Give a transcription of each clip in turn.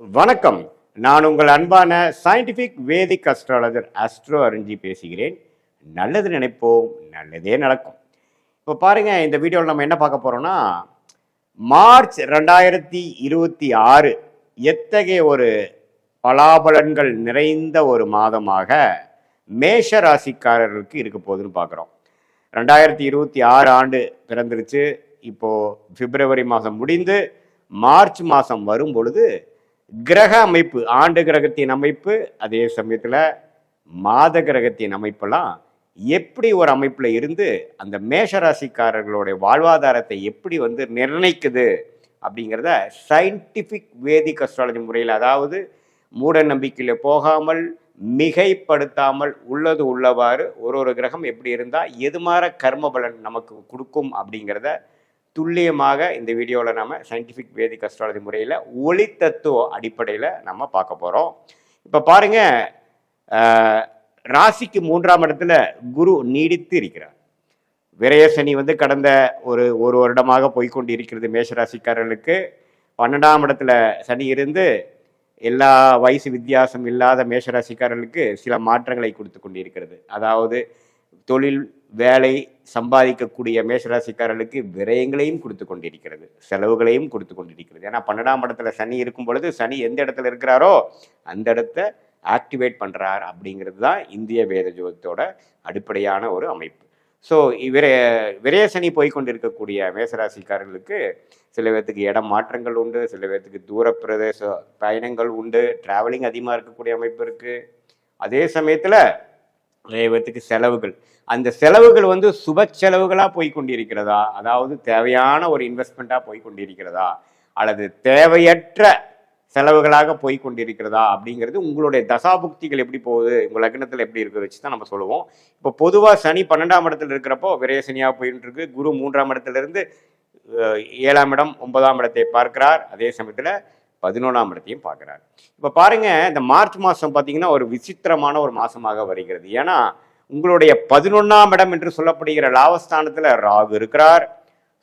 வணக்கம். நான் உங்கள் அன்பான சயின்டிஃபிக் வேதிக் அஸ்ட்ராலஜர் அஸ்ட்ரோ அருஞ்சி பேசுகிறேன். நல்லது நினைப்போம், நல்லதே நடக்கும். இப்போ பாருங்க, இந்த வீடியோவில் நம்ம என்ன பார்க்க போறோம்னா, மார்ச் 2026 எத்தகைய ஒரு பலாபலன்கள் நிறைந்த ஒரு மாதமாக மேஷ ராசிக்காரர்களுக்கு இருக்க போகுதுன்னு பார்க்குறோம். 2026 ஆண்டு பிறந்துருச்சு. இப்போ பிப்ரவரி மாதம் முடிந்து மார்ச் மாதம் வரும் பொழுது கிரக அமைப்பு, ஆண்டு கிரகத்தின் அமைப்பு, அதே சமயத்தில் மாத கிரகத்தின் அமைப்பெல்லாம் எப்படி ஒரு அமைப்பில் இருந்து அந்த மேஷராசிக்காரர்களுடைய வாழ்வாதாரத்தை எப்படி நிர்ணயிக்குது அப்படிங்கிறத சயின்டிஃபிக் வேதிக் அஸ்ட்ராலஜி முறையில், அதாவது மூட நம்பிக்கையில் போகாமல் மிகைப்படுத்தாமல் உள்ளது உள்ளவாறு ஒரு கிரகம் எப்படி இருந்தால் எது மாதிரி கர்ம பலன் நமக்கு கொடுக்கும் அப்படிங்கிறத துல்லியமாக இந்த வீடியோவில் நம்ம சயின்டிஃபிக் வேதிக் அஸ்ட்ராலஜி முறையில் ஒளி தத்துவ அடிப்படையில் நம்ம பார்க்க போகிறோம். இப்போ பாருங்க, ராசிக்கு 3ஆம் இடத்துல குரு நீடித்து இருக்கிறார். விரயசனி கடந்த ஒரு வருடமாக போய்கொண்டு இருக்கிறது மேஷராசிக்காரர்களுக்கு. 12ஆம் இடத்துல சனி இருந்து எல்லா வயசு வித்தியாசம் இல்லாத மேஷராசிக்காரர்களுக்கு சில மாற்றங்களை கொடுத்து கொண்டு இருக்கிறது. அதாவது தொழில் வேலை சம்பாதிக்கக்கூடிய மேஷராசிக்காரர்களுக்கு விரயங்களையும் கொடுத்து கொண்டிருக்கிறது, செலவுகளையும் கொடுத்து கொண்டிருக்கிறது. ஏன்னா 12ஆம் இடத்துல சனி இருக்கும் பொழுது சனி எந்த இடத்துல இருக்கிறாரோ அந்த இடத்த ஆக்டிவேட் பண்ணுறார் அப்படிங்கிறது தான் இந்திய வேத ஜோதிடத்தோட அடிப்படையான ஒரு அமைப்பு. ஸோ விரய சனி போய்கொண்டிருக்கக்கூடிய மேஷராசிக்காரர்களுக்கு சில பேர்த்துக்கு இடம் மாற்றங்கள் உண்டு, சில பேர்த்துக்கு தூர பிரதேச பயணங்கள் உண்டு, டிராவலிங் அதிகமாக இருக்கக்கூடிய அமைப்பு இருக்குது. அதே சமயத்தில் நிறைய பேர்த்துக்கு செலவுகள், அந்த செலவுகள் சுப செலவுகளாக போய்கொண்டிருக்கிறதா, அதாவது தேவையான ஒரு இன்வெஸ்ட்மெண்ட்டாக போய்கொண்டிருக்கிறதா, அல்லது தேவையற்ற செலவுகளாக போய்கொண்டிருக்கிறதா அப்படிங்கிறது உங்களுடைய தசாபுக்திகள் எப்படி போகுது, உங்கள் லக்னத்தில் எப்படி இருக்கிறத வச்சு தான் நம்ம சொல்லுவோம். இப்போ பொதுவாக சனி 12ஆம் இடத்துல இருக்கிறப்போ விரயசனியாக போயிட்டு இருக்கு. குரு 3ஆம் இடத்துலேருந்து 7ஆம் இடம் 9ஆம் இடத்தை பார்க்கிறார். அதே சமயத்தில் 11ஆம் இடத்தையும் பார்க்குறார். இப்போ பாருங்க, இந்த மார்ச் மாதம் பார்த்தீங்கன்னா ஒரு விசித்திரமான ஒரு மாதமாக வருகிறது. ஏன்னா உங்களுடைய 11ஆம் இடம் என்று சொல்லப்படுகிற லாபஸ்தானத்தில் ராகு இருக்கிறார்,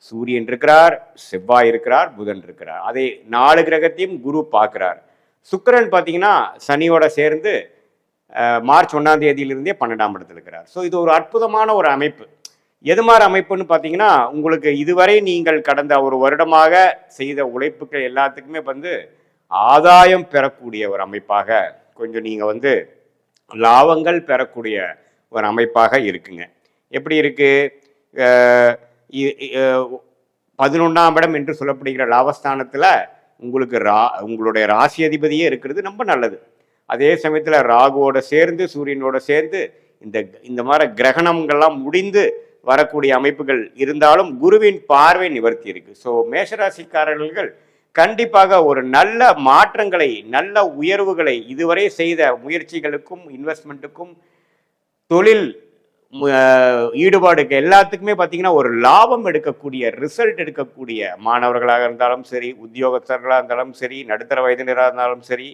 சூரியன் இருக்கிறார், செவ்வாய் இருக்கிறார், புதன் இருக்கிறார். அதை 4 கிரகத்தையும் குரு பார்க்கிறார். சுக்கிரன் பார்த்தீங்கன்னா சனியோட சேர்ந்து மார்ச் 1ஆம் தேதியிலிருந்தே 12ஆம் இடத்துல இருக்கிறார். ஸோ இது ஒரு அற்புதமான ஒரு அமைப்பு. எது மாதிரி அமைப்புன்னு பார்த்தீங்கன்னா, உங்களுக்கு இதுவரை நீங்கள் கடந்த ஒரு வருடமாக செய்த உழைப்புகள் எல்லாத்துக்குமே ஆதாயம் பெறக்கூடிய ஒரு அமைப்பாக, கொஞ்சம் நீங்கள் லாபங்கள் பெறக்கூடிய ஒரு அமைப்பாக இருக்குங்க. எப்படி இருக்கு? 11ஆம் இடம் என்று சொல்லப்படுகிற லாபஸ்தானத்தில் உங்களுக்கு உங்களுடைய ராசி அதிபதியே இருக்கிறது, ரொம்ப நல்லது. அதே சமயத்தில் ராகுவோட சேர்ந்து சூரியனோட சேர்ந்து இந்த மாதிரி கிரகணங்கள்லாம் முடிந்து வரக்கூடிய அமைப்புகள் இருந்தாலும் குருவின் பார்வை நிவர்த்தி இருக்கு. ஸோ மேஷராசிக்காரர்கள் கண்டிப்பாக ஒரு நல்ல மாற்றங்களை, நல்ல உயர்வுகளை, இதுவரை செய்த முயற்சிகளுக்கும் இன்வெஸ்ட்மெண்ட்டுக்கும் தொழில் ஈடுபாடுக்கு எல்லாத்துக்குமே பார்த்தீங்கன்னா ஒரு லாபம் எடுக்கக்கூடிய, ரிசல்ட் எடுக்கக்கூடிய மாணவர்களாக இருந்தாலும் சரி, உத்தியோகஸ்தர்களாக இருந்தாலும் சரி, நடுத்தர வயதினராக இருந்தாலும் சரி,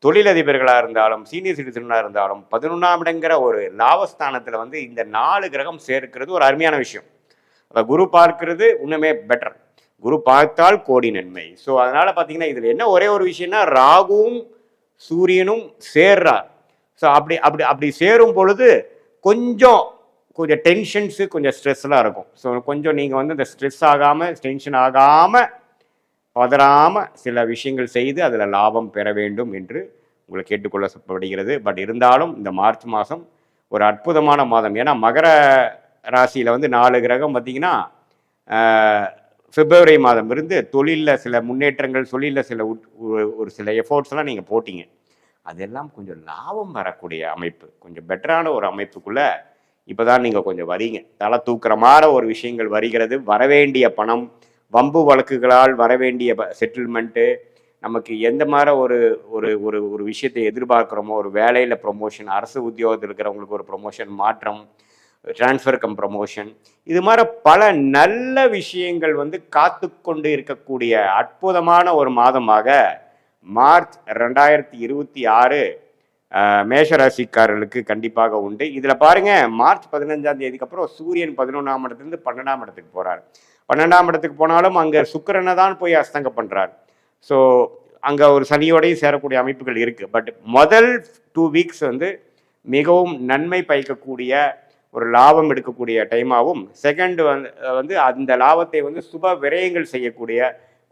தொழிலதிபர்களாக இருந்தாலும், சீனியர் சிட்டிசனாக இருந்தாலும் 11ஆம் இடங்கிற ஒரு லாபஸ்தானத்தில் இந்த 4 கிரகம் சேர்க்கிறது ஒரு அருமையான விஷயம். அதை குரு பார்க்கிறது இன்னுமே பெட்டர். குரு பார்த்தால் கோடி நன்மை. ஸோ அதனால் பார்த்தீங்கன்னா இதில் என்ன ஒரே ஒரு விஷயம்னா, ராகுவும் சூரியனும் சேர்றார். ஸோ அப்படி அப்படி அப்படி சேரும் பொழுது கொஞ்சம் டென்ஷன்ஸு, கொஞ்சம் ஸ்ட்ரெஸ்லாம் இருக்கும். ஸோ கொஞ்சம் நீங்கள் இந்த ஸ்ட்ரெஸ் ஆகாமல், டென்ஷன் ஆகாமல், பதறாமல் சில விஷயங்கள் செய்து அதில் லாபம் பெற வேண்டும் என்று உங்களை கேட்டுக்கொள்ளப்படுகிறது. பட் இருந்தாலும் இந்த மார்ச் மாதம் ஒரு அற்புதமான மாதம். ஏன்னா மகர ராசியில் 4 கிரகம் பார்த்தீங்கன்னா பிப்ரவரி மாதம் இருந்து தொழிலில் சில முன்னேற்றங்கள், தொழிலில் சில ஒரு சில எஃபோர்ட்ஸ்லாம் நீங்கள் போட்டிங்க. அதெல்லாம் கொஞ்சம் லாபம் வரக்கூடிய அமைப்பு, கொஞ்சம் பெட்டரான ஒரு அமைப்புக்குள்ளே இப்போ தான் நீங்கள் கொஞ்சம் வரீங்க. தலை தூக்குற மாதிரி ஒரு விஷயங்கள் வருகிறது. வரவேண்டிய பணம், வம்பு வழக்குகளால் வரவேண்டிய செட்டில்மெண்ட்டு, நமக்கு எந்த மாதிரி ஒரு ஒரு ஒரு ஒரு விஷயத்தை எதிர்பார்க்குறோமோ, ஒரு வேலையில் ப்ரொமோஷன், அரசு உத்தியோகத்தில் இருக்கிறவங்களுக்கு ஒரு ப்ரொமோஷன் மாற்றம், டிரான்ஸ்ஃபர் கம் ப்ரமோஷன், இது மாதிரி பல நல்ல விஷயங்கள் காத்து கொண்டு இருக்கக்கூடிய அற்புதமான ஒரு மாதமாக மார்ச் 2026 மேஷராசிக்காரர்களுக்கு கண்டிப்பாக உண்டு. இதில் பாருங்க, மார்ச் 15ஆம் தேதிக்கு அப்புறம் சூரியன் 11ஆம் இடத்துலேருந்து 12ஆம் இடத்துக்கு போகிறார். 12ஆம் இடத்துக்கு போனாலும் அங்கே சுக்கிரனை தான் போய் அஸ்தங்கம் பண்ணுறார். ஸோ அங்கே ஒரு சனியோடையும் சேரக்கூடிய அமைப்புகள் இருக்குது. பட் முதல் 2 வீக்ஸ் வந்து மிகவும் நன்மை பயக்கக்கூடிய ஒரு லாபம் எடுக்கக்கூடிய டைமாகவும், செகண்ட் வந்து அந்த லாபத்தை வந்து சுப விரயங்கள் செய்யக்கூடிய,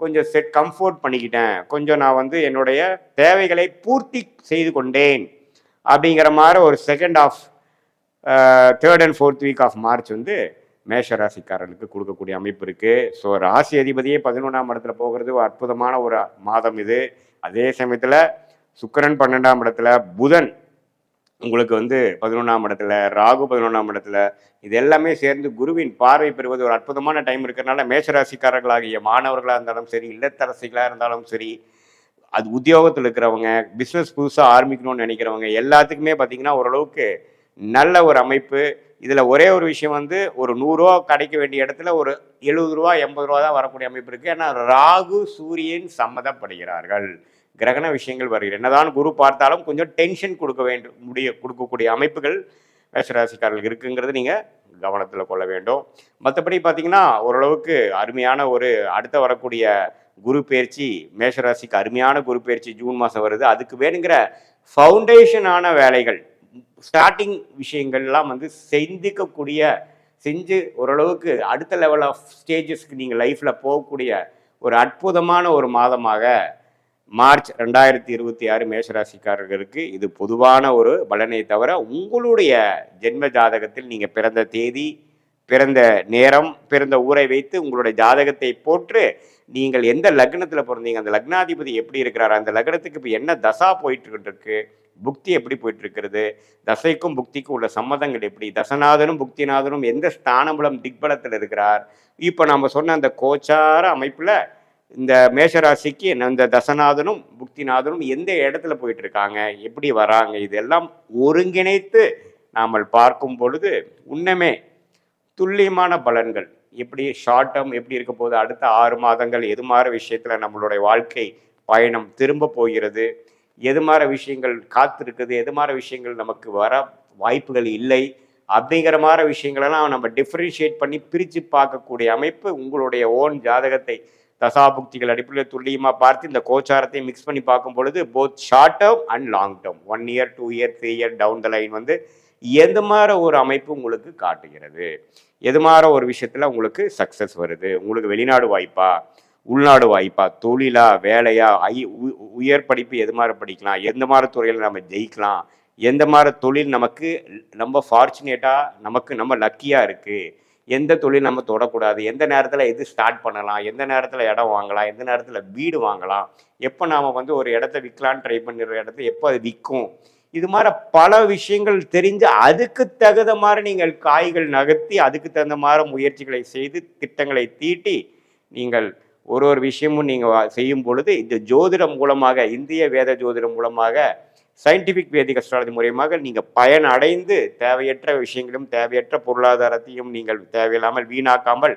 கொஞ்சம் கம்ஃபோர்ட் பண்ணிக்கிட்டேன், கொஞ்சம் நான் வந்து என்னுடைய தேவைகளை பூர்த்தி செய்து கொண்டேன் அப்படிங்கிற மாதிரி ஒரு second of 3rd and 4th week of March வந்து மேஷ ராசிக்காரர்களுக்கு கொடுக்கக்கூடிய அமைப்பு இருக்குது. ஸோ ராசி அதிபதியே 11ஆம் இடத்துல போகிறது ஒரு அற்புதமான ஒரு மாதம் இது. அதே சமயத்தில் சுக்கிரன் 12ஆம் இடத்துல, புதன் உங்களுக்கு வந்து 11ஆம் இடத்துல, ராகு 11ஆம் இடத்துல, இது எல்லாமே சேர்ந்து குருவின் பார்வை பெறுவது ஒரு அற்புதமான டைம் இருக்கிறதுனால மேஷராசிக்காரர்களாகிய மாணவர்களாக இருந்தாலும் சரி, இல்லத்தரசிகளாக இருந்தாலும் சரி, அது உத்தியோகத்தில் இருக்கிறவங்க, பிஸ்னஸ் புதுசாக ஆரம்பிக்கணும்னு நினைக்கிறவங்க எல்லாத்துக்குமே பார்த்தீங்கன்னா ஓரளவுக்கு நல்ல ஒரு அமைப்பு. இதில் ஒரே ஒரு விஷயம் வந்து ஒரு 100 ரூபா கிடைக்க வேண்டிய இடத்துல ஒரு 70 ரூபா 80 ரூபா தான் வரக்கூடிய அமைப்பு இருக்குது. ஏன்னா ராகு சூரியன் சம்மதப்படுகிறார்கள், கிரகண விஷயங்கள் வருகிறது. என்னதான் குரு பார்த்தாலும் கொஞ்சம் டென்ஷன் கொடுக்கக்கூடிய அமைப்புகள் மேஷராசிக்காரர்களுக்கு இருக்குங்கிறது நீங்கள் கவனத்தில் கொள்ள வேண்டும். மற்றபடி பார்த்தீங்கன்னா ஓரளவுக்கு அருமையான ஒரு அடுத்த வரக்கூடிய குரு பயிற்சி, மேஷராசிக்கு அருமையான குரு பயிற்சி ஜூன் மாதம் வருது. அதுக்கு வேணுங்கிற ஃபவுண்டேஷனான வேலைகள், ஸ்டார்டிங் விஷயங்கள்லாம் வந்து செஞ்சு ஓரளவுக்கு அடுத்த லெவல் ஆஃப் ஸ்டேஜஸ்க்கு நீங்கள் லைஃப்பில் போகக்கூடிய ஒரு அற்புதமான ஒரு மாதமாக மார்ச் 2026 மேஷராசிக்காரர்களுக்கு இது பொதுவான ஒரு பலனை தவிர, உங்களுடைய ஜென்ம ஜாதகத்தில் நீங்கள் பிறந்த தேதி, பிறந்த நேரம், பிறந்த ஊரை வைத்து உங்களுடைய ஜாதகத்தை போற்று நீங்கள் எந்த லக்னத்தில் பிறந்தீங்க, அந்த லக்னாதிபதி எப்படி இருக்கிறார், அந்த லக்னத்துக்கு இப்போ என்ன தசா போயிட்டு இருக்கு, புக்தி எப்படி போயிட்டு இருக்கிறது, தசைக்கும் புக்திக்கும் உள்ள சம்மதங்கள் எப்படி, தசநாதனும் புக்திநாதனும் எந்த ஸ்தானபலம் திக்பலத்தில் இருக்கிறார், இப்போ நம்ம சொன்ன அந்த கோச்சார அமைப்பில் இந்த மேஷராசிக்கு இந்த தசநாதனும் புக்திநாதனும் எந்த இடத்துல போயிட்டு இருக்காங்க, எப்படி வராங்க, இதெல்லாம் ஒருங்கிணைத்து நாம் பார்க்கும் பொழுது உண்மையே துல்லியமான பலன்கள் எப்படி ஷார்ட் டேர்ம் எப்படி இருக்க போகுது, அடுத்த 6 மாதங்கள் எது மாதிரி விஷயத்தில் நம்மளுடைய வாழ்க்கை பயணம் திரும்ப போகிறது, எது மாதிரி விஷயங்கள் காத்திருக்குது, எது மாதிரி விஷயங்கள் நமக்கு வர வாய்ப்புகள் இல்லை அப்படிங்கிற மாதிரி விஷயங்களெல்லாம் நம்ம டிஃப்ரென்ஷியேட் பண்ணி பிரித்து பார்க்கக்கூடிய அமைப்பு உங்களுடைய ஓன் ஜாதகத்தை தசாபுக்திகள் அடிப்படையில் துல்லியமாக பார்த்து இந்த கோச்சாரத்தை மிக்ஸ் பண்ணி பார்க்கும் பொழுது both short term and long term 1 year 2 year 3 year down the line வந்து எது மாதிரி ஒரு அமைப்பு உங்களுக்கு காட்டுகிறது, எது மாதிரி ஒரு விஷயத்தில் உங்களுக்கு சக்ஸஸ் வருது, உங்களுக்கு வெளிநாடு வாய்ப்பா, உள்நாடு வாய்ப்பா, தொழிலா, வேலையா, உயர் படிப்பு எது மாதிரி படிக்கலாம், எந்த மாதிரி துறையில் நம்ம ஜெயிக்கலாம், எந்த மாதிரி தொழில் நமக்கு ரொம்ப ஃபார்ச்சுனேட்டாக நம்ம லக்கியாக இருக்குது, எந்த தொழில் நம்ம தொடக்கூடாது, எந்த நேரத்தில் எது ஸ்டார்ட் பண்ணலாம், எந்த நேரத்தில் இடம் வாங்கலாம், எந்த நேரத்தில் வீடு வாங்கலாம், எப்போ நாம் வந்து ஒரு இடத்த விற்கலான்னு ட்ரை பண்ணுற இடத்த எப்போ அது விற்கும், இது மாதிரி பல விஷயங்கள் தெரிஞ்சு அதுக்கு தகுந்த மாதிரி நீங்கள் காய்கள் நகர்த்தி அதுக்கு தகுந்த மாதிரி முயற்சிகளை செய்து திட்டங்களை தீட்டி நீங்கள் ஒரு விஷயமும் நீங்கள் செய்யும் பொழுது இந்த ஜோதிடம் மூலமாக, இந்திய வேத ஜோதிடம் மூலமாக, சயின்டிஃபிக் வேதிக் அஸ்ட்ராலஜி மூலியமாக நீங்கள் பயன் அடைந்து தேவையற்ற விஷயங்களும் தேவையற்ற பொருளாதாரத்தையும் நீங்கள் தேவையில்லாமல் வீணாக்காமல்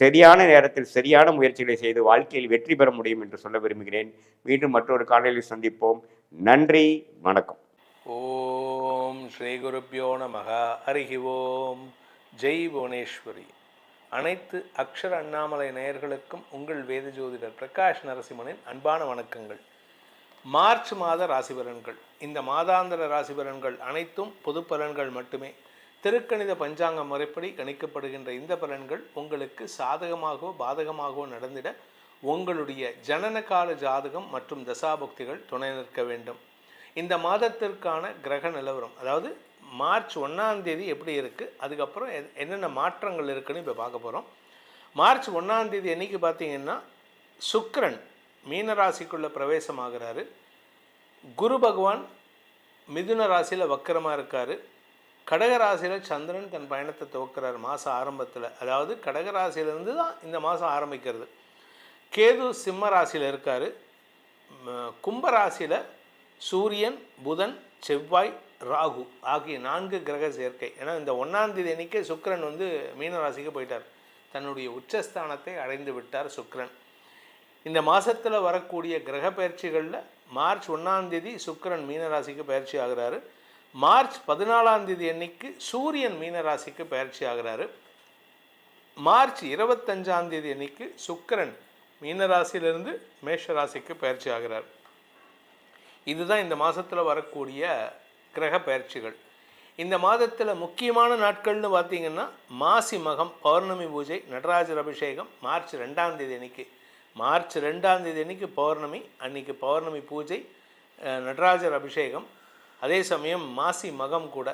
சரியான நேரத்தில் சரியான முயற்சிகளை செய்து வாழ்க்கையில் வெற்றி பெற முடியும் என்று சொல்ல விரும்புகிறேன். மீண்டும் மற்றொரு காலையில் சந்திப்போம். நன்றி, வணக்கம். ஓம் ஸ்ரீ குருப்யோ நமக. ஹரிஹி ஓம். ஜெய் புவனேஸ்வரி. அனைத்து அக்ஷர அண்ணாமலை நேயர்களுக்கும் உங்கள் வேத ஜோதிடர் பிரகாஷ் நரசிம்மனின் அன்பான வணக்கங்கள். மார்ச் மாத ராசி பலன்கள். இந்த மாதாந்திர ராசி பலன்கள் அனைத்தும் பொது பலன்கள் மட்டுமே. திருக்கணித பஞ்சாங்க முறைப்படி கணிக்கப்படுகின்ற இந்த பலன்கள் உங்களுக்கு சாதகமாகவோ பாதகமாகவோ நடந்திட உங்களுடைய ஜனன கால ஜாதகம் மற்றும் தசாபுக்திகள் துணை நிற்க வேண்டும். இந்த மாதத்திற்கான கிரக நிலவரம், அதாவது மார்ச் 1ஆம் தேதி எப்படி இருக்குது, அதுக்கப்புறம் என்னென்ன மாற்றங்கள் இருக்குதுன்னு இப்போ பார்க்க போகிறோம். மார்ச் 1ஆம் தேதி அன்றைக்கி பார்த்தீங்கன்னா சுக்கிரன் மீனராசிக்குள்ளே பிரவேசமாகிறாரு. குரு பகவான் மிதுன ராசியில் வக்கரமாக இருக்கார். கடகராசியில் சந்திரன் தன் பயணத்தை துவக்கிறார் மாதம் ஆரம்பத்தில். அதாவது கடகராசியிலேருந்து தான் இந்த மாதம் ஆரம்பிக்கிறது. கேது சிம்ம ராசியில் இருக்கார். கும்பராசியில் சூரியன், புதன், செவ்வாய், ராகு ஆகிய 4 கிரக சேர்க்கை. ஏன்னா இந்த 1ஆம் தேதி அன்றைக்கே சுக்கிரன் வந்து மீனராசிக்கு போயிட்டார். தன்னுடைய உச்சஸ்தானத்தை அடைந்து விட்டார் சுக்கிரன். இந்த மாதத்தில் வரக்கூடிய கிரக பயிற்சிகளில் மார்ச் 1ஆம் தேதி சுக்கிரன் மீனராசிக்கு பயிற்சி ஆகிறாரு. மார்ச் 14ஆம் தேதி அன்னைக்கு சூரியன் மீனராசிக்கு பயிற்சி ஆகிறாரு. மார்ச் 25ஆம் தேதி அன்னைக்கு சுக்கிரன் மீன ராசியிலிருந்து மேஷ ராசிக்கு பயிற்சி ஆகிறார். இதுதான் இந்த மாதத்தில் வரக்கூடிய கிரக பயிற்சிகள். இந்த மாதத்தில் முக்கியமான நாட்கள்னு பார்த்திங்கன்னா மாசி மகம் பௌர்ணமி பூஜை, நடராஜர் அபிஷேகம் மார்ச் 2ஆம் தேதி அன்னைக்கு. மார்ச் 2ஆம் தேதி அன்னைக்கு பௌர்ணமி, அன்றைக்கி பௌர்ணமி பூஜை, நடராஜர் அபிஷேகம். அதே சமயம் மாசி மகம் கூட,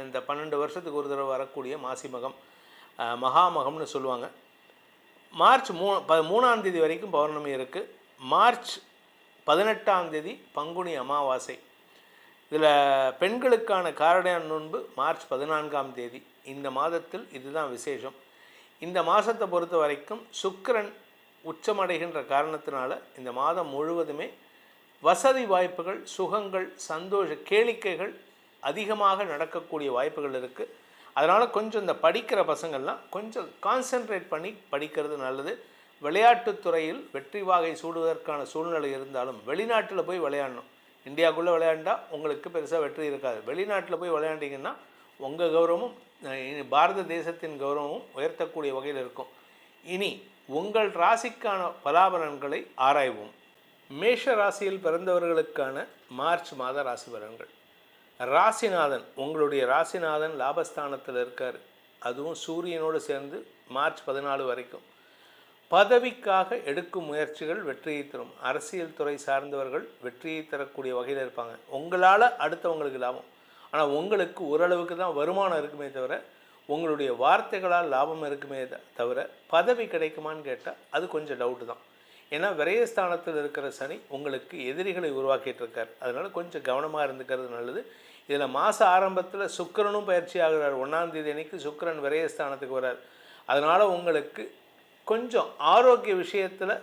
இந்த 12 வருஷத்துக்கு ஒரு தடவை வரக்கூடிய மாசி மகம், மகாமகம்னு சொல்லுவாங்க. மார்ச் 3ஆம் தேதி வரைக்கும் பௌர்ணமி இருக்குது. மார்ச் 18ஆம் தேதி பங்குனி அமாவாசை. இதில் பெண்களுக்கான காரடையான் நோன்பு மார்ச் 14ஆம் தேதி. இந்த மாதத்தில் இதுதான் விசேஷம். இந்த மாதத்தை பொறுத்த வரைக்கும் சுக்கிரன் உச்சமடைகின்ற காரணத்தினால இந்த மாதம் முழுவதுமே வசதி வாய்ப்புகள், சுகங்கள், சந்தோஷ கேளிக்கைகள் அதிகமாக நடக்கக்கூடிய வாய்ப்புகள் இருக்குது. அதனால் கொஞ்சம் இந்த படிக்கிற பசங்கள்லாம் கொஞ்சம் கான்சென்ட்ரேட் பண்ணி படிக்கிறது நல்லது. விளையாட்டுத்துறையில் வெற்றி வாகை சூடுவதற்கான சூழ்நிலை இருந்தாலும் வெளிநாட்டில் போய் விளையாடணும். இந்தியாவுக்குள்ளே விளையாண்டா உங்களுக்கு பெருசாக வெற்றி இருக்காது. வெளிநாட்டில் போய் விளையாண்டிங்கன்னா உங்கள் கௌரவமும் பாரத தேசத்தின் கௌரவமும் உயர்த்தக்கூடிய வகையில் இருக்கும். இனி உங்கள் ராசிக்கான பலாபலன்களை ஆராய்வோம். மேஷ ராசியில் பிறந்தவர்களுக்கான மார்ச் மாத ராசி பலன்கள். ராசிநாதன், உங்களுடைய ராசிநாதன் லாபஸ்தானத்தில் இருக்கார். அதுவும் சூரியனோடு சேர்ந்து மார்ச் 14 வரைக்கும். பதவிக்காக எடுக்கும் முயற்சிகள் வெற்றியை தரும். அரசியல் துறை சார்ந்தவர்கள் வெற்றியை தரக்கூடிய வகையில் இருப்பாங்க. உங்களால் அடுத்தவங்களுக்கு லாபம். ஆனால் உங்களுக்கு ஓரளவுக்கு தான் வருமானம் இருக்குமே தவிர உங்களுடைய வார்த்தைகளால் லாபம் இருக்குமே தவிர பதவி கிடைக்குமான்னு கேட்டால் அது கொஞ்சம் டவுட்டு தான். ஏன்னா விரயஸ்தானத்தில் இருக்கிற சனி உங்களுக்கு எதிரிகளை உருவாக்கிட்டு இருக்கார். அதனால் கொஞ்சம் கவனமாக இருந்துக்கிறது நல்லது. இதில் மாத ஆரம்பத்தில் சுக்கிரனும் பயிற்சி ஆகிறார். 1ஆம் தேதி அன்னைக்கு சுக்கிரன் விரயஸ்தானத்துக்கு வர்றார். அதனால் உங்களுக்கு கொஞ்சம் ஆரோக்கிய விஷயத்தில்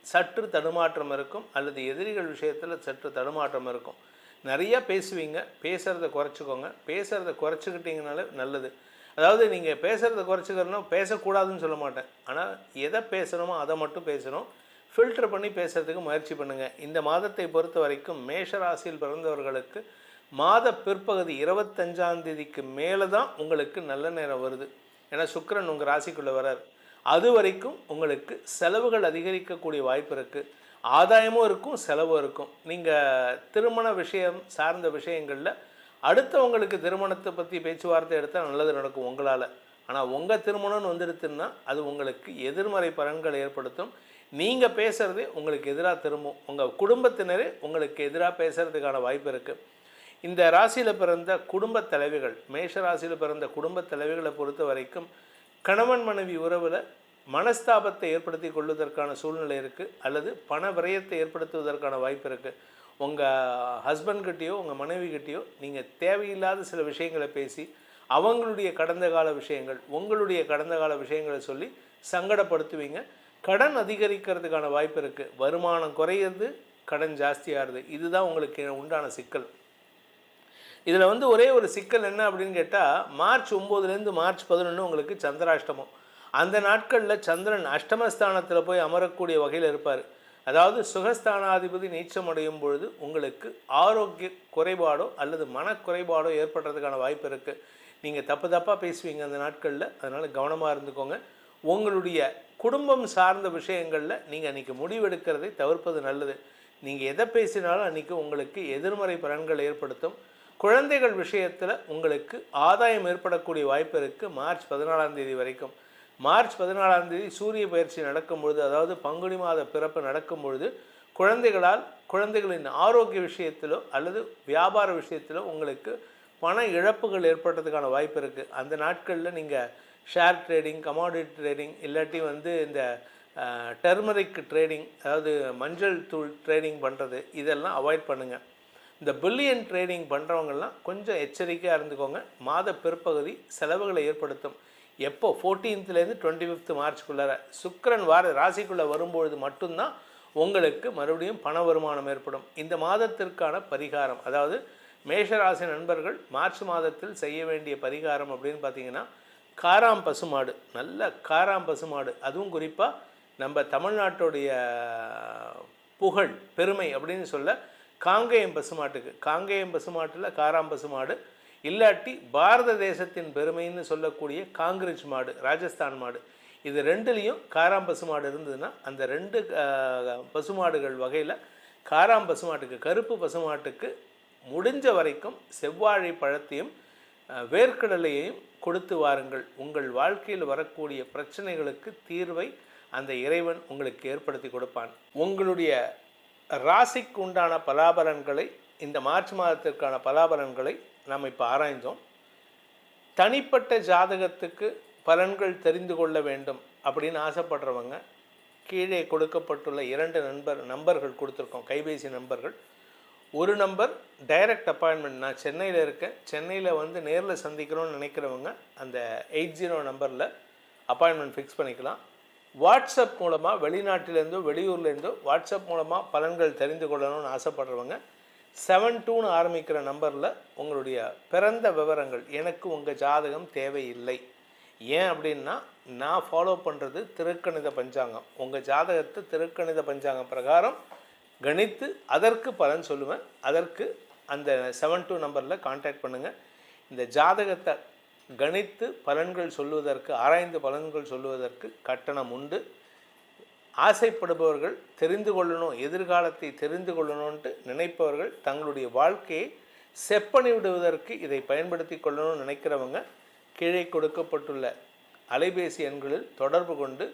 சற்று தடுமாற்றம் இருக்கும், அல்லது எதிரிகள் விஷயத்தில் சற்று தடுமாற்றம் இருக்கும். நிறையா பேசுவீங்க, பேசுகிறத குறைச்சிக்கோங்க. பேசுகிறத குறைச்சிக்கிட்டிங்கனாலே நல்லது. அதாவது நீங்கள் பேசுகிறத குறைச்சிக்கிறனா பேசக்கூடாதுன்னு சொல்ல மாட்டேன், ஆனால் எதை பேசணுமோ அதை மட்டும் பேசணும். ஃபில்டர் பண்ணி பேசுகிறதுக்கு முயற்சி பண்ணுங்கள். இந்த மாதத்தை பொறுத்த வரைக்கும் மேஷராசியில் பிறந்தவர்களுக்கு மாத பிற்பகுதி 25ஆம் தேதிக்கு மேலே தான் உங்களுக்கு நல்ல நேரம் வருது. ஏன்னா சுக்கிரன் உங்கள் ராசிக்குள்ளே வரார். அது வரைக்கும் உங்களுக்கு செலவுகள் அதிகரிக்கக்கூடிய வாய்ப்பு இருக்குது. ஆதாயமும் இருக்கும், செலவும் இருக்கும். நீங்கள் திருமண விஷயம் சார்ந்த விஷயங்களில் அடுத்தவங்களுக்கு திருமணத்தை பற்றி பேச்சுவார்த்தை எடுத்தால் நல்லது நடக்கும் உங்களால். ஆனால் உங்கள் திருமணம்னு வந்துடுத்துன்னா அது உங்களுக்கு எதிர்மறை பலன்கள் ஏற்படுத்தும். நீங்கள் பேசுகிறதே உங்களுக்கு எதிராக திரும்பும். உங்கள் குடும்பத்தினரே உங்களுக்கு எதிராக பேசுகிறதுக்கான வாய்ப்பு இருக்குது. இந்த ராசியில் பிறந்த குடும்ப தலைவிகள், மேஷ ராசியில் பிறந்த குடும்ப தலைவிகளை பொறுத்த வரைக்கும் கணவன் மனைவி உறவில் மனஸ்தாபத்தை ஏற்படுத்தி கொள்வதற்கான சூழ்நிலை இருக்குது, அல்லது பண விரயத்தை ஏற்படுத்துவதற்கான வாய்ப்பு இருக்குது. உங்கள் ஹஸ்பண்ட்கிட்டேயோ உங்கள் மனைவிக்கிட்டேயோ நீங்கள் தேவையில்லாத சில விஷயங்களை பேசி அவங்களுடைய கடந்த கால விஷயங்கள், உங்களுடைய கடந்த கால விஷயங்களை சொல்லி சங்கடப்படுத்துவீங்க. கடன் அதிகரிக்கிறதுக்கான வாய்ப்பு இருக்குது. வருமானம் குறையிறது, கடன் ஜாஸ்தியாகிறது. இதுதான் உங்களுக்கு உண்டான சிக்கல். இதில் ஒரே ஒரு சிக்கல் என்ன அப்படின்னு கேட்டால், மார்ச் 9லேருந்து மார்ச் 11 உங்களுக்கு சந்திராஷ்டமம். அந்த நாட்களில் சந்திரன் அஷ்டமஸ்தானத்தில் போய் அமரக்கூடிய வகையில் இருப்பார். அதாவது சுகஸ்தானாதிபதி நீச்சம் அடையும் பொழுது உங்களுக்கு ஆரோக்கிய குறைபாடோ அல்லது மனக்குறைபாடோ ஏற்படுறதுக்கான வாய்ப்பு இருக்குது. நீங்கள் தப்பாக பேசுவீங்க அந்த நாட்களில். அதனால் கவனமாக இருந்துக்கோங்க. உங்களுடைய குடும்பம் சார்ந்த விஷயங்களில் நீங்கள் அன்றைக்கி முடிவெடுக்கிறதை தவிர்ப்பது நல்லது. நீங்கள் எதை பேசினாலும் அன்றைக்கி உங்களுக்கு எதிர்மறை பலன்கள் ஏற்படுத்தும். குழந்தைகள் விஷயத்தில் உங்களுக்கு ஆதாயம் ஏற்படக்கூடிய வாய்ப்பு இருக்குது மார்ச் 14ஆம் தேதி வரைக்கும். மார்ச் 14ஆம் தேதி சூரிய பயிற்சி நடக்கும் பொழுது, அதாவது பங்குனி மாத பிறப்பு நடக்கும் பொழுது குழந்தைகளின் ஆரோக்கிய விஷயத்திலோ அல்லது வியாபார விஷயத்திலோ உங்களுக்கு பண இழப்புகள் ஏற்படுறதுக்கான வாய்ப்பு இருக்குது. அந்த நாட்களில் நீங்கள் ஷேர் ட்ரேடிங், கமாடிட்டி ட்ரேடிங், இல்லாட்டி இந்த டர்மரிக் ட்ரேடிங், அதாவது மஞ்சள் தூள் ட்ரேடிங் பண்ணுறது, இதெல்லாம் அவாய்ட் பண்ணுங்கள். இந்த பில்லியன் ட்ரேடிங் பண்ணுறவங்கெல்லாம் கொஞ்சம் எச்சரிக்கையாக இருந்துக்கோங்க. மாத பிற்பகுதி செலவுகளை ஏற்படுத்தும். எப்போ 14th 25th மார்ச்சுக்குள்ளார சுக்கிரன் ராசிக்குள்ளே வரும்பொழுது மட்டும்தான் உங்களுக்கு மறுபடியும் பண வருமானம் ஏற்படும். இந்த மாதத்திற்கான பரிகாரம், அதாவது மேஷராசி நண்பர்கள் மார்ச் மாதத்தில் செய்ய வேண்டிய பரிகாரம் அப்படின்னு பார்த்தீங்கன்னா, காராம் பசுமாடு, நல்ல காராம் பசுமாடு, அதுவும் குறிப்பாக நம்ம தமிழ்நாட்டுடைய புகழ் பெருமை அப்படின்னு சொல்ல காங்கேயம் பசுமாட்டுக்கு, காங்கேயம் பசுமாட்டில் காராம் பசுமாடு, இல்லாட்டி பாரத தேசத்தின் பெருமைன்னு சொல்லக்கூடிய காங்கிரீஜ் மாடு, ராஜஸ்தான் மாடு, இது ரெண்டுலேயும் காராம் பசுமாடு இருந்ததுன்னா அந்த ரெண்டு பசுமாடுகள் வகையில் காராம் பசுமாட்டுக்கு, கருப்பு பசுமாட்டுக்கு முடிஞ்ச வரைக்கும் செவ்வாழை பழத்தையும் வேர்க்கடலையையும் கொடுத்து வாருங்கள். உங்கள் வாழ்க்கையில் வரக்கூடிய பிரச்சனைகளுக்கு தீர்வை அந்த இறைவன் உங்களுக்கு ஏற்படுத்தி கொடுப்பான். உங்களுடைய ராசிக்கு உண்டான பலாபலன்களை, இந்த மார்ச் மாதத்திற்கான பலாபலன்களை நாம் இப்போ ஆராய்ந்தோம். தனிப்பட்ட ஜாதகத்துக்கு பலன்கள் தெரிந்து கொள்ள வேண்டும் அப்படின்னு ஆசைப்படுறவங்க கீழே கொடுக்கப்பட்டுள்ள 2 நம்பர்கள் கொடுத்துருக்கோம், கைபேசி நம்பர்கள். ஒரு நம்பர் டைரக்ட் அப்பாயின்மெண்ட், நான் சென்னையில் இருக்கேன், சென்னையில் வந்து நேரில் சந்திக்கணும்னு நினைக்கிறவங்க அந்த 80 நம்பரில் அப்பாயின்மெண்ட் ஃபிக்ஸ் பண்ணிக்கலாம். வாட்ஸ்அப் மூலமாக வெளிநாட்டிலேருந்தோ வெளியூர்லேருந்தோ வாட்ஸ்அப் மூலமாக பலன்கள் தெரிந்து கொள்ளணும்னு ஆசைப்படுறவங்க 72 ஆரம்பிக்கிற நம்பரில் உங்களுடைய பிறந்த விவரங்கள், எனக்கு உங்கள் ஜாதகம் தேவையில்லை. ஏன் அப்படின்னா நான் ஃபாலோ பண்ணுறது திருக்கணித பஞ்சாங்கம். உங்கள் ஜாதகத்தை திருக்கணித பஞ்சாங்கம் பிரகாரம் கணித்து அதற்கு பலன் சொல்லுவேன். அதற்கு அந்த 72 நம்பரில் கான்டாக்ட் பண்ணுங்கள். இந்த ஜாதகத்தை கணித்து பலன்கள் சொல்லுவதற்கு, ஆராய்ந்து பலன்கள் சொல்லுவதற்கு கட்டணம் உண்டு. ஆசைப்படுபவர்கள், தெரிந்து கொள்ளணும், எதிர்காலத்தை தெரிந்து கொள்ளணும்ன்ட்டு நினைப்பவர்கள், தங்களுடைய வாழ்க்கையை செப்பனி விடுவதற்கு இதை பயன்படுத்தி கொள்ளணும்னு நினைக்கிறவங்க கீழே கொடுக்கப்பட்டுள்ள அலைபேசி எண்களில் தொடர்பு கொண்டு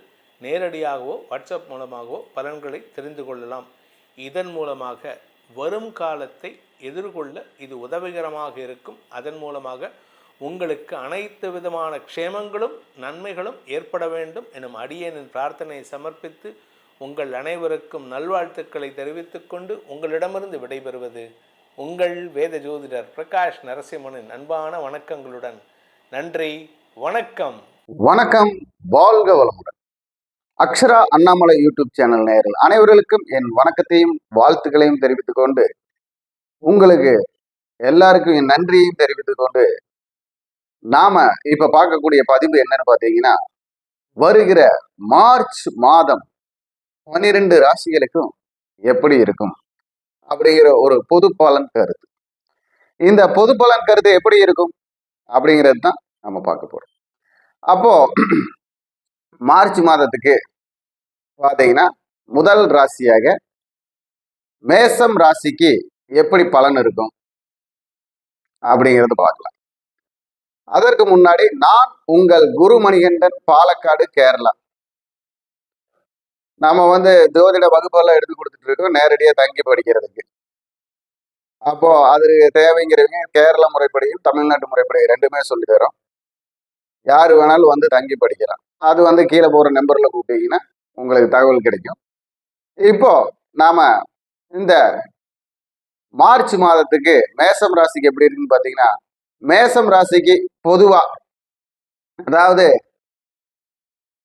நேரடியாகவோ வாட்ஸ்அப் மூலமாகவோ பலன்களை தெரிந்து கொள்ளலாம். இதன் மூலமாக வரும் காலத்தை எதிர்கொள்ள இது உதவிகரமாக இருக்கும். அதன் மூலமாக உங்களுக்கு அனைத்து விதமான க்ஷேமங்களும் நன்மைகளும் ஏற்பட வேண்டும் எனும் அடியேனின் பிரார்த்தனையை சமர்ப்பித்து உங்கள் அனைவருக்கும் நல்வாழ்த்துக்களை தெரிவித்துக் கொண்டு உங்களிடமிருந்து விடைபெறுவது உங்கள் வேத ஜோதிடர் பிரகாஷ் நரசிம்மனின் அன்பான வணக்கங்களுடன். நன்றி, வணக்கம். வணக்கம், வாழ்க வளமுடன். அக்ஷரா அண்ணாமலை யூடியூப் சேனல் நேயர்கள் அனைவர்களுக்கும் என் வணக்கத்தையும் வாழ்த்துக்களையும் தெரிவித்துக் கொண்டு, உங்களுக்கு எல்லாருக்கும் என் நன்றியையும் தெரிவித்துக் கொண்டு, நாம இப்ப பார்க்கக்கூடிய பதிவு என்னன்னு பாத்தீங்கன்னா, வருகிற மார்ச் மாதம் 12 ராசிகளுக்கும் எப்படி இருக்கும் அப்படிங்கிற ஒரு பொது பலன் கருத்து. இந்த பொது பலன் கருத்து எப்படி இருக்கும் அப்படிங்கிறது தான் நம்ம பார்க்க போறோம். அப்போ மார்ச் மாதத்துக்கு பாத்தீங்கன்னா முதல் ராசியாக மேசம் ராசிக்கு எப்படி பலன் இருக்கும் அப்படிங்கிறது பார்க்கலாம். அதற்கு முன்னாடி நான் உங்கள் குரு மணிகண்டன், பாலக்காடு, கேரளா. நாம வந்து ஜோதிட வகுப்பெல்லாம் எடுத்து கொடுத்துட்டு இருக்கோம் நேரடியா தங்கி படிக்கிறதுக்கு. அப்போ அது தேவைங்கிறவங்க கேரள முறைப்படியும் தமிழ்நாட்டு முறைப்படியும் ரெண்டுமே சொல்லி தரோம். யாரு வேணாலும் வந்து தங்கி படிக்கலாம். அது வந்து கீழே போற நம்பர்ல கூப்பிட்டீங்கன்னா உங்களுக்கு தகவல் கிடைக்கும். இப்போ நாம இந்த மார்ச் மாதத்துக்கு மேசம் ராசிக்கு எப்படி இருக்குன்னு பாத்தீங்கன்னா, மேசம் ராசிக்கு பொதுவா, அதாவது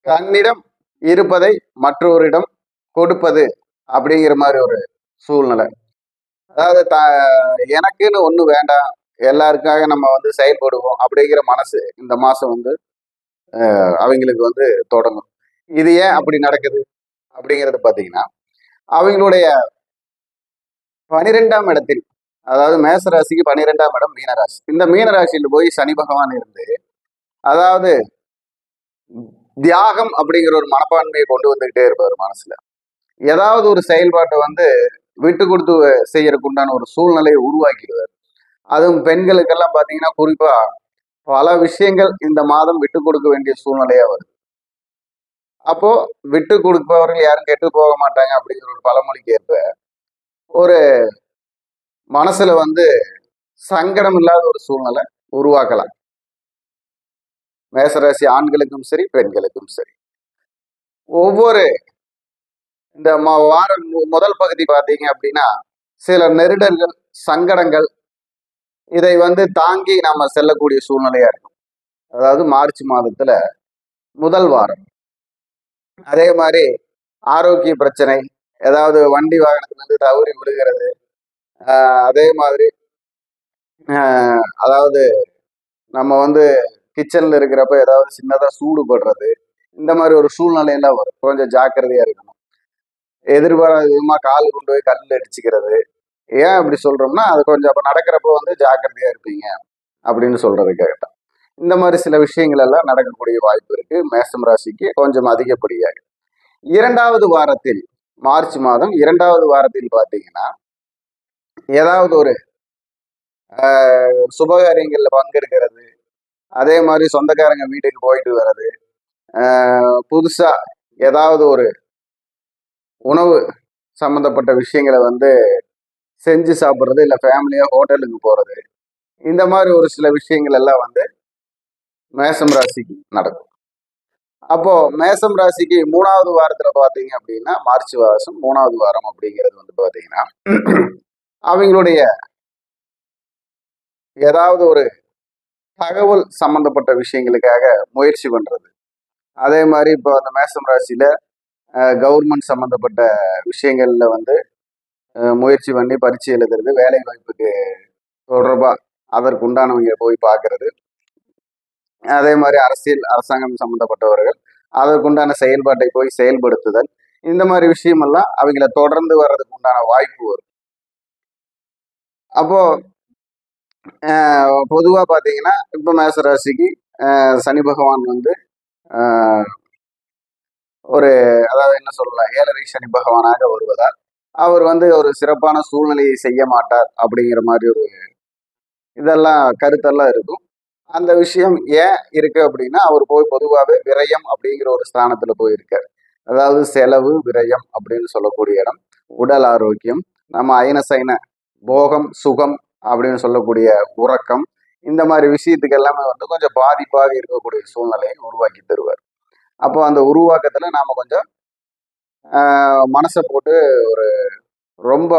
தன்னிடம் இருப்பதை மற்றொருடம் கொடுப்பது அப்படிங்கிற மாதிரி ஒரு சூழ்நிலை. அதாவது எனக்குன்னு ஒண்ணு வேண்டாம், எல்லாருக்காக நம்ம வந்து செயல்படுவோம் அப்படிங்கிற மனசு இந்த மாசம் வந்து அவங்களுக்கு வந்து தொடங்கும். இது ஏன் அப்படி நடக்குது அப்படிங்கிறது பாத்தீங்கன்னா, அவங்களுடைய 12ஆம் இடத்தில், அதாவது மேச ராசிக்கு 12ஆம் இடம் மீனராசி. இந்த மீனராசியில போய் சனி பகவான் இருந்து, அதாவது தியாகம் அப்படிங்கிற ஒரு மனப்பான்மையை கொண்டு வந்துகிட்டே இருப்பார் மனசுல. ஏதாவது ஒரு செயல்பாட்டை வந்து விட்டு கொடுத்து செய்யறதுக்கு உண்டான ஒரு சூழ்நிலையை உருவாக்கிடுவார். அதுவும் பெண்களுக்கெல்லாம் பாத்தீங்கன்னா குறிப்பா பல விஷயங்கள் இந்த மாதம் விட்டு கொடுக்க வேண்டிய சூழ்நிலையா வருது. அப்போ விட்டு கொடுப்பவர்கள் யாரும் கெட்டு போக மாட்டாங்க அப்படிங்கிற ஒரு பழமொழிக்கு ஏற்ப ஒரு மனசுல வந்து சங்கடம் இல்லாத ஒரு சூழ்நிலை உருவாக்கலாம். மேசராசி ஆண்களுக்கும் சரி பெண்களுக்கும் சரி. ஒவ்வொரு இந்த வாரம் முதல் பகுதி பார்த்தீங்க அப்படின்னா சில நெருடல்கள், சங்கடங்கள், இதை வந்து தாங்கி நாம செல்லக்கூடிய சூழ்நிலையா இருக்கும். அதாவது மார்ச் மாதத்துல முதல் வாரம். அதே மாதிரி ஆரோக்கிய பிரச்சனை, ஏதாவது வண்டி வாகனத்துல இருந்து தவறி விழுகிறது, அதே மாதிரி அதாவது நம்ம வந்து கிச்சன்ல இருக்கிறப்ப ஏதாவது சின்னதா சூடு படுறது, இந்த மாதிரி ஒரு சூழ்நிலையெல்லாம் வரும். கொஞ்சம் ஜாக்கிரதையா இருக்கணும். எதிர்பாராத விதமா கால் கொண்டு போய் கல்லில் அடிச்சுக்கிறது. ஏன் அப்படி சொல்றோம்னா, அது கொஞ்சம் அப்ப நடக்கிறப்ப வந்து ஜாக்கிரதையா இருப்பீங்க அப்படின்னு சொல்றதுக்காகத்தான். இந்த மாதிரி சில விஷயங்கள் எல்லாம் நடக்கக்கூடிய வாய்ப்பு இருக்கு மேஷம் ராசிக்கு கொஞ்சம் அதிகப்படியாக. இரண்டாவது வாரத்தில், மார்ச் மாதம் இரண்டாவது வாரத்தில் பார்த்தீங்கன்னா ஏதாவது ஒரு சுபகாரியங்கள்ல பங்கெடுக்கிறது, அதே மாதிரி சொந்தக்காரங்க வீட்டுக்கு போயிட்டு வர்றது, புதுசா ஏதாவது ஒரு உணவு சம்பந்தப்பட்ட விஷயங்களை வந்து செஞ்சு சாப்பிட்றது, இல்லை ஃபேமிலியா ஹோட்டலுக்கு போறது, இந்த மாதிரி ஒரு சில விஷயங்கள் எல்லாம் வந்து மேஷம் ராசிக்கு நடக்கும். அப்போ மேஷம் ராசிக்கு 3வது வாரத்துல பாத்தீங்க அப்படின்னா, மார்ச் மாதம் 3வது வாரம் அப்படிங்கிறது வந்து பாத்தீங்கன்னா அவங்களுடைய ஏதாவது ஒரு தகவல் சம்பந்தப்பட்ட விஷயங்களுக்காக முயற்சி பண்றது. அதே மாதிரி இப்போ அந்த மேஷம் ராசியில கவர்மெண்ட் சம்பந்தப்பட்ட விஷயங்கள்ல வந்து முயற்சி பண்ணி பரீட்சை எழுதுறது, வேலை வாய்ப்புக்கு தொடர்பா அதற்கு உண்டானவங்க போய் பார்க்கறது, அதே மாதிரி அரசாங்கம் சம்பந்தப்பட்டவர்கள் அதற்குண்டான செயல்பாட்டை போய் செயல்படுத்துதல், இந்த மாதிரி விஷயமெல்லாம் அவங்கள தொடர்ந்து வர்றதுக்கு உண்டான வாய்ப்பு வரும். அப்போ பொதுவாக பார்த்தீங்கன்னா இப்போ மேசராசிக்கு சனி பகவான் வந்து ஒரு, அதாவது என்ன சொல்லலாம், 7.5 சனி பகவானாக வருவதால் அவர் வந்து ஒரு சிறப்பான சூழ்நிலையை செய்ய மாட்டார் அப்படிங்கிற மாதிரி ஒரு இதெல்லாம் கருத்தெல்லாம் இருக்கும். அந்த விஷயம் ஏன் இருக்கு அப்படின்னா, அவர் போய் பொதுவாகவே விரயம் அப்படிங்கிற ஒரு ஸ்தானத்துல போயிருக்கார். அதாவது செலவு விரயம் அப்படின்னு சொல்லக்கூடிய இடம், உடல் ஆரோக்கியம், நம்ம அயனசைன போகம் சுகம் அப்படின்னு சொல்லக்கூடிய உறக்கம், இந்த மாதிரி விஷயத்துக்கு எல்லாமே வந்து கொஞ்சம் பாதிப்பாக இருக்கக்கூடிய சூழ்நிலையை உருவாக்கி தருவார். அப்போ அந்த உருவாக்கத்துல நாம கொஞ்சம் மனசை போட்டு ஒரு ரொம்ப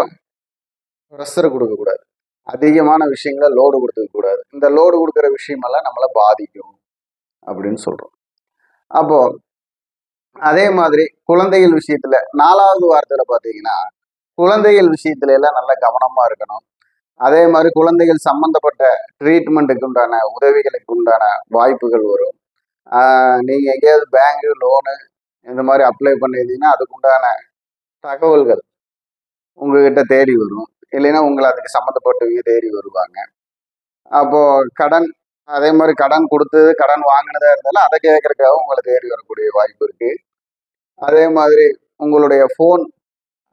ப்ரெஷர் கொடுக்கக்கூடாது, அதிகமான விஷயங்களை லோடு கொடுத்துக்க கூடாது. இந்த லோடு கொடுக்குற விஷயமெல்லாம் நம்மளை பாதிக்கும் அப்படின்னு சொல்றோம். அப்போ அதே மாதிரி குழந்தைகள் விஷயத்துல 4வது வாரத்துல பாத்தீங்கன்னா, குழந்தைகள் விஷயத்துல எல்லாம் நல்ல கவனமா இருக்கணும். அதே மாதிரி குழந்தைகள் சம்பந்தப்பட்ட ட்ரீட்மெண்ட்டுக்கு உண்டான உதவிகளுக்கு உண்டான வாய்ப்புகள் வரும். நீங்க எங்கேயாவது பேங்க் லோனு இந்த மாதிரி அப்ளை பண்ணியிருந்தீங்கன்னா அதுக்கு உண்டான தகவல்கள் உங்ககிட்ட தேடி வரும். இல்லைன்னா உங்களை அதுக்கு சம்மந்தப்பட்டவங்க தேடி வருவாங்க. அப்போ கடன், அதே மாதிரி கடன் கொடுத்தது கடன் வாங்கினதா இருந்தாலும் அதை கேட்கறதுக்காக உங்களை தேடி வரக்கூடிய வாய்ப்பு இருக்கு. அதே மாதிரி உங்களுடைய ஃபோன்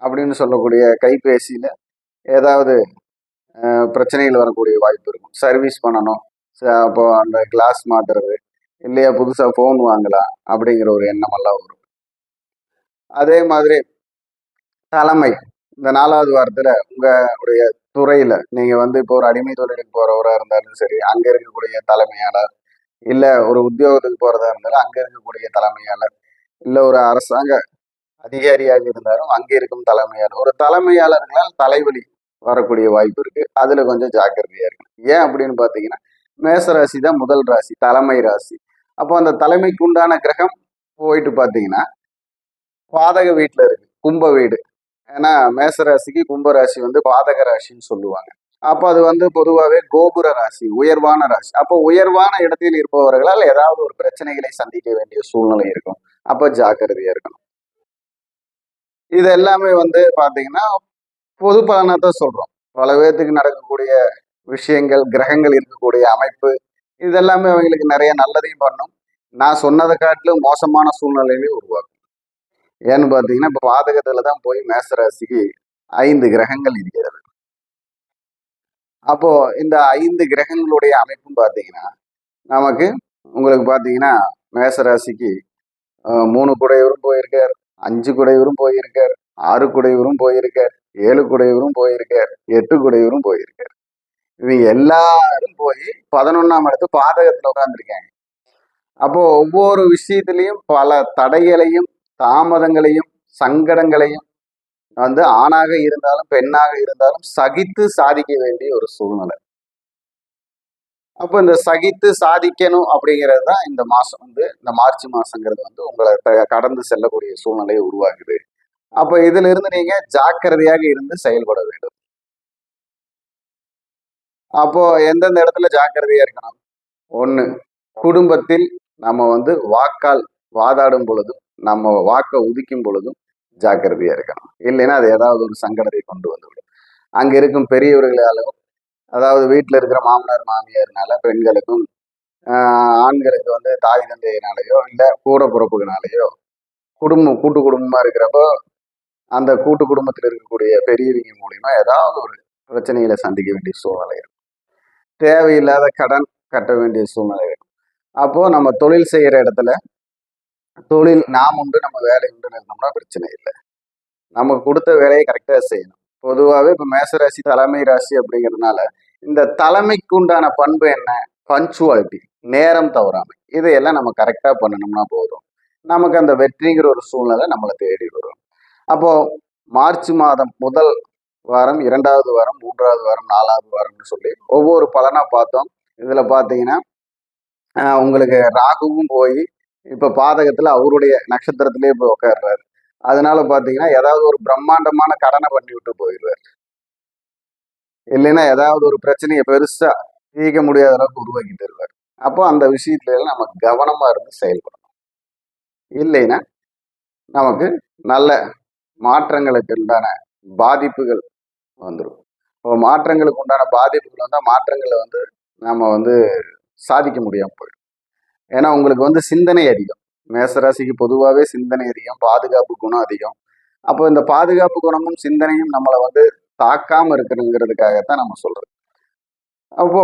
அப்படின்னு சொல்லக்கூடிய கைபேசியில ஏதாவது பிரச்சனைகள் வரக்கூடிய வாய்ப்பு இருக்கும். சர்வீஸ் பண்ணணும், அப்போ அந்த கிளாஸ் மாத்துறது, இல்லையா புதுசாக ஃபோன் வாங்கலாம் அப்படிங்கிற ஒரு எண்ணமெல்லாம் வரும். அதே மாதிரி தலைமை, இந்த 4வது வாரத்துல உங்களுடைய துறையில நீங்க வந்து இப்போ ஒரு அடிமை தொழிலுக்கு போறவரா இருந்தாலும் சரி, அங்க இருக்கக்கூடிய தலைமையாளர், இல்ல ஒரு உத்தியோகத்துக்கு போறதா இருந்தாலும் அங்க இருக்கக்கூடிய தலைமையாளர், இல்ல ஒரு அரசாங்க அதிகாரியாக இருந்தாலும் அங்கே இருக்கும் தலைமையாளர், ஒரு தலைமையாளர்களால் தலைவலி வரக்கூடிய வாய்ப்பு இருக்கு. அதுல கொஞ்சம் ஜாக்கிரதையா இருக்கு. ஏன் அப்படின்னு பாத்தீங்கன்னா, மேசராசி தான் முதல் ராசி, தலைமை ராசி. அப்போ அந்த தலைமைக்கு உண்டான கிரகம் போயிட்டு பாத்தீங்கன்னா பாதக வீட்டுல இருக்கு, கும்ப வீடு. ஏன்னா மேசராசிக்கு கும்பராசி வந்து பாதக ராசின்னு சொல்லுவாங்க. அப்போ அது வந்து பொதுவாகவே கோபுர ராசி, உயர்வான ராசி. அப்போ உயர்வான இடத்தில் இருப்பவர்களால் ஏதாவது ஒரு பிரச்சனைகளை சந்திக்க வேண்டிய சூழ்நிலை இருக்கும். அப்போ ஜாக்கிரதையா இருக்கணும். இது எல்லாமே வந்து பாத்தீங்கன்னா பொது பலனை தான் சொல்றோம். பல பேர்த்துக்கு நடக்கக்கூடிய விஷயங்கள், கிரகங்கள் இருக்கக்கூடிய அமைப்பு, இதெல்லாமே அவங்களுக்கு நிறைய நல்லதையும் பண்ணும். நான் சொன்னதை காட்டிலும் மோசமான சூழ்நிலையிலையும் உருவாக்கும். ஏன்னு பார்த்தீங்கன்னா, இப்போ பாதகத்துல தான் போய் மேசராசிக்கு 5 கிரகங்கள் இருக்கிறது. அப்போ இந்த 5 கிரகங்களுடைய அமைப்பும் பார்த்தீங்கன்னா, நமக்கு உங்களுக்கு பார்த்தீங்கன்னா மேசராசிக்கு 3 குடையவரும் போயிருக்கார், 5 குடையவரும் போயிருக்கார், 6 குடையவரும் போயிருக்கார், 7 குடையவரும் போயிருக்கார், 8 குடையவரும் போயிருக்கார். இவங்க எல்லாரும் போய் 11ஆம் இடத்து பாதகத்துல உட்கார்ந்துருக்காங்க. அப்போ ஒவ்வொரு விஷயத்திலையும் பல தடைகளையும் தாமதங்களையும் சங்கடங்களையும் வந்து ஆணாக இருந்தாலும் பெண்ணாக இருந்தாலும் சகித்து சாதிக்க வேண்டிய ஒரு சூழ்நிலை. அப்போ இந்த சகித்து சாதிக்கணும் அப்படிங்கிறது தான் இந்த மாசம் வந்து, இந்த மார்ச் மாசங்கிறது வந்து உங்களை கடந்து செல்லக்கூடிய சூழ்நிலையை உருவாக்குது. அப்ப இதுல இருந்து நீங்க ஜாக்கிரதையாக இருந்து செயல்பட வேண்டும். அப்போ எந்தெந்த இடத்துல ஜாக்கிரதையா இருக்கணும்? ஒண்ணு, குடும்பத்தில் நம்ம வந்து வாக்கால் வாதாடும் பொழுதும், நம்ம வாக்கை உதிக்கும் பொழுதும் ஜாக்கிரதையா இருக்கணும். இல்லைன்னா அது ஏதாவது ஒரு சங்கடத்தை கொண்டு வந்துவிடும். அங்க இருக்கும் பெரியவர்களாலும், அதாவது வீட்டுல இருக்கிற மாமனார் மாமியார்னால பெண்களுக்கும் ஆண்களுக்கு வந்து தாய் தந்தையினாலேயோ இல்லை கூட பிறப்புகளாலேயோ கூட்டு குடும்பமா இருக்கிறப்போ அந்த கூட்டு குடும்பத்தில் இருக்கக்கூடிய பெரியவங்க மூலியமா ஏதாவது ஒரு பிரச்சனைகளை சந்திக்க வேண்டிய சூழ்நிலை இருக்கும். தேவையில்லாத கடன் கட்ட வேண்டிய சூழ்நிலை இருக்கும். அப்போ நம்ம தொழில் செய்யற இடத்துல தொழில் நாம் உண்டு நம்ம வேலை உண்டுன்னு இருந்தோம்னா பிரச்சனை இல்லை. நமக்கு கொடுத்த வேலையை கரெக்டாக செய்யணும். பொதுவாகவே இப்போ மேசராசி தலைமை ராசி அப்படிங்கிறதுனால இந்த தலைமைக்கு உண்டான பண்பு என்ன? பஞ்சுவாலிட்டி, நேரம் தவறாமை. இதையெல்லாம் நம்ம கரெக்டாக பண்ணணும்னா போதும், நமக்கு அந்த வெற்றிங்கிற ஒரு சூழ்நிலை நம்மளை தேடி வரும். அப்போ மார்ச் மாதம் முதல் வாரம், 2வது வாரம், 3வது வாரம், 4வது வாரம்னு சொல்லி ஒவ்வொரு பலனா பார்த்தோம். இதுல பாத்தீங்கன்னா உங்களுக்கு ராகுவும் போய் இப்ப பாதகத்துல அவருடைய நட்சத்திரத்திலேயே போய் உட்காடுறாரு. அதனால பாத்தீங்கன்னா ஏதாவது ஒரு பிரம்மாண்டமான கடனை பண்ணி விட்டு போயிடுவார். இல்லைன்னா ஏதாவது ஒரு பிரச்சனையை பெருசா தீர்க்க முடியாத அளவுக்கு உருவாக்கி தருவார். அப்போ அந்த விஷயத்துல எல்லாம் நம்ம கவனமா இருந்து செயல்படணும். இல்லைன்னா நமக்கு நல்ல மாற்றங்களுக்கு உண்டான பாதிப்புகள் வந்துடும். இப்போ மாற்றங்களுக்கு உண்டான பாதிப்புகள் வந்தால் மாற்றங்களை வந்து நம்ம வந்து சாதிக்க முடியாமல் போயிடும். ஏன்னா உங்களுக்கு வந்து சிந்தனை அதிகம். மேசராசிக்கு பொதுவாகவே சிந்தனை அதிகம், பாதுகாப்பு குணம் அதிகம். அப்போ இந்த பாதுகாப்பு குணமும் சிந்தனையும் நம்மளை வந்து தாக்காம இருக்கணுங்கிறதுக்காகத்தான் நம்ம சொல்றது. அப்போ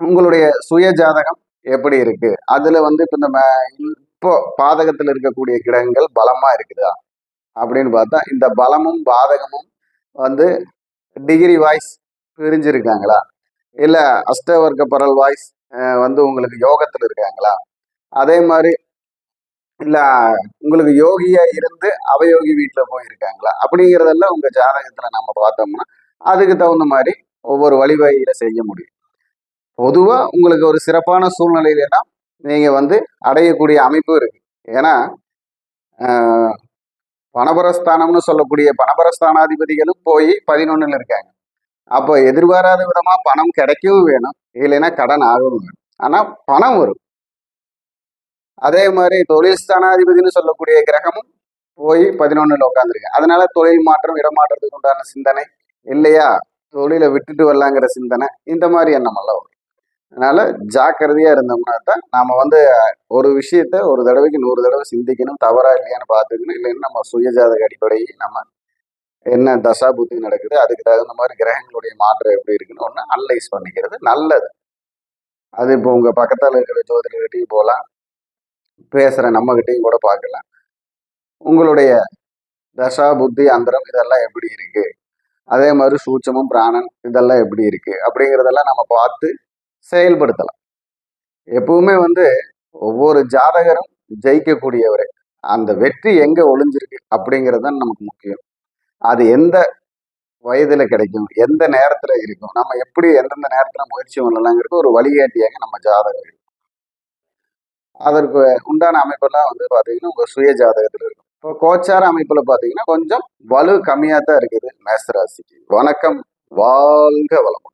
உங்களுடைய சுய ஜாதகம் எப்படி இருக்கு, அதுல வந்து இப்போ பாதகத்துல இருக்கக்கூடிய கிரகங்கள் பலமா இருக்குதா அப்படின்னு பார்த்தா இந்த பலமும் பாதகமும் வந்து டிகிரி வாய்ஸ் பிரிஞ்சிருக்காங்களா, இல்ல அஷ்டவர்க்க பரல் வாய்ஸ் வந்து உங்களுக்கு யோகத்துல இருக்காங்களா, அதே மாதிரி இல்ல உங்களுக்கு யோகியா இருந்து அவயோகி வீட்டுல போயிருக்காங்களா, அப்படிங்கிறதெல்லாம் உங்க ஜாதகத்துல நம்ம பார்த்தோம்னா அதுக்கு தகுந்த மாதிரி ஒவ்வொரு வழிவகையில செய்ய முடியும். பொதுவா உங்களுக்கு ஒரு சிறப்பான சூழ்நிலையில நீங்க வந்து அடையக்கூடிய அமைப்பு இருக்கு. ஏன்னா பணபரஸ்தானம்னு சொல்லக்கூடிய பணபரஸ்தானாதிபதிகளும் போய் 11ல் இருக்காங்க. அப்போ எதிர்பாராத விதமா பணம் கிடைக்கவும் வேணும், இல்லைன்னா கடன் ஆகவும் வேணும். ஆனா பணம் வரும். அதே மாதிரி தொழில் ஸ்தானாதிபதினு சொல்லக்கூடிய கிரகமும் போய் 11ல் உட்காந்துருக்கேன். அதனால தொழில் மாற்றம், இடமாற்றத்துக்கு உண்டான சிந்தனை, இல்லையா தொழிலை விட்டுட்டு வரலாங்கிற சிந்தனை, இந்த மாதிரி எண்ணமெல்லாம் வரும். அதனால ஜாக்கிரதையா இருந்தோம்னா தான் நாம வந்து ஒரு விஷயத்த ஒரு தடவைக்கு 100 தடவை சிந்திக்கணும், தவறா இல்லையான்னு பார்த்துக்கணும். இல்லைன்னா நம்ம சுயஜாதக அடிப்படையில் நம்ம என்ன தசா புத்தி நடக்குது, அதுக்கு தகுந்த மாதிரி கிரகங்களுடைய மாற்றம் எப்படி இருக்குன்னு ஒன்று அனலைஸ் பண்ணிக்கிறது நல்லது. அது இப்போ உங்க பக்கத்தால் இருக்கிற ஜோதிடர்கிட்டையும் போகலாம், பேசுற நம்ம கிட்டையும் கூட பார்க்கலாம். உங்களுடைய தசா புத்தி அந்தரம் இதெல்லாம் எப்படி இருக்கு, அதே மாதிரி சூட்சமும் பிராணன் இதெல்லாம் எப்படி இருக்கு அப்படிங்கிறதெல்லாம் நம்ம பார்த்து செயல்படுத்தலாம். எப்பவுமே வந்து ஒவ்வொரு ஜாதகரும் ஜெயிக்கக்கூடியவரே. அந்த வெற்றி எங்க ஒளிஞ்சிருக்கு அப்படிங்கிறது தான் நமக்கு முக்கியம். அது எந்த வயதுல கிடைக்கும், எந்த நேரத்துல இருக்கும், நம்ம எப்படி எந்தெந்த நேரத்துல முயற்சி பண்ணலாங்கிறது ஒரு வழிகாட்டியாக நம்ம ஜாதகம் இருக்கும். அதற்கு உண்டான அமைப்பெல்லாம் வந்து பாத்தீங்கன்னா உங்க சுய ஜாதகத்துல இருக்கும். இப்போ கோச்சார அமைப்புல பாத்தீங்கன்னா கொஞ்சம் வலு கம்மியா தான் இருக்குது மேசராசிக்கு. வணக்கம், வாழ்க வளமுடன்.